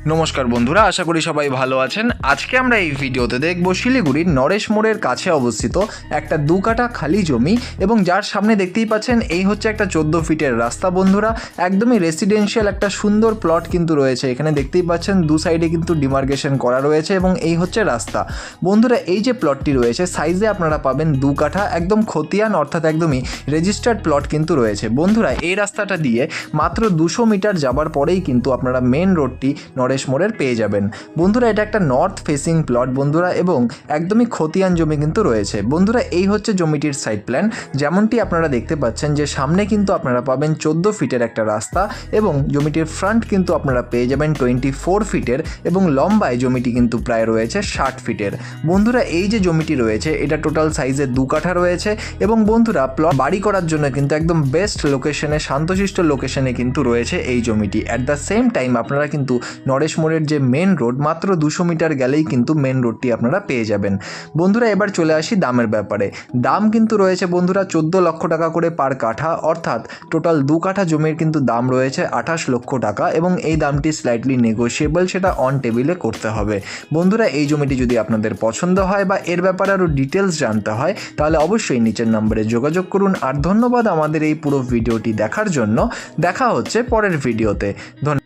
নমস্কার বন্ধুরা, আশা করি সবাই ভালো আছেন। আজকে আমরা এই ভিডিওতে দেখব শিলিগুড়ির নরেশ মোড়ের কাছে অবস্থিত একটা 2 কাঠা খালি জমি, এবং যার সামনে দেখতেই পাচ্ছেন এই হচ্ছে একটা 14 ফিটের রাস্তা। বন্ধুরা, একদমই রেসিডেন্সিয়াল একটা সুন্দর প্লট কিন্তু রয়েছে। এখানে দেখতেই পাচ্ছেন দু সাইডে কিন্তু ডিমার্কেশন করা রয়েছে এবং এই হচ্ছে রাস্তা। বন্ধুরা, এই যে প্লটটি রয়েছে সাইজে আপনারা পাবেন 2 কাঠা, একদম খতিয়ান অর্থাৎ একদমই রেজিস্টার্ড প্লট কিন্তু রয়েছে। বন্ধুরা, এই রাস্তাটা দিয়ে মাত্র 200 মিটার যাবার পরেই কিন্তু আপনারা মেন রোডটি নরেশ মোড়ের পেয়ে যাবেন। বন্ধুরা, এটা একটা নর্থ ফেসিং প্লট বন্ধুরা, এবং একদমই খতিয়ান জমি কিন্তু রয়েছে। বন্ধুরা, এই হচ্ছে জমিটির সাইড প্ল্যান। যেমনটি আপনারা দেখতে পাচ্ছেন যে সামনে কিন্তু আপনারা পাবেন 14 ফিটের একটা রাস্তা, এবং জমিটির ফ্রন্ট কিন্তু আপনারা পেয়ে যাবেন 24 ফিটের, এবং লম্বায় জমিটি কিন্তু প্রায় রয়েছে 60 ফিটের। বন্ধুরা, এই যে জমিটি রয়েছে এটা টোটাল সাইজে 2 কাঠা রয়েছে, এবং বন্ধুরা প্লট বাড়ি করার জন্য কিন্তু একদম বেস্ট লোকেশনে, শান্তশিষ্ট লোকেশনে কিন্তু রয়েছে এই জমিটি। অ্যাট দ্য সেম টাইম আপনারা কিন্তু নরেশ মোড়ের যে মেন রোড মাত্র 200 মিটার গেলেই কিন্তু মেন রোডটি আপনারা পেয়ে যাবেন। বন্ধুরা, এবার চলে আসি দামের ব্যাপারে। দাম কিন্তু রয়েছে বন্ধুরা 14 লক্ষ টাকা করে পার কাঠা, অর্থাৎ টোটাল 2 কাঠা জমির কিন্তু দাম রয়েছে 28 লক্ষ টাকা, এবং এই দামটি স্লাইটলি নেগোশিয়েবল, সেটা অন টেবিলে করতে হবে। বন্ধুরা, এই জমিটি যদি আপনাদের পছন্দ হয় বা এর ব্যাপারে আরও ডিটেলস জানতে হয় তাহলে অবশ্যই নিচের নম্বরে যোগাযোগ করুন। আর ধন্যবাদ আমাদের এই পুরো ভিডিওটি দেখার জন্য। দেখা হচ্ছে পরের ভিডিওতে। ধন্যবাদ।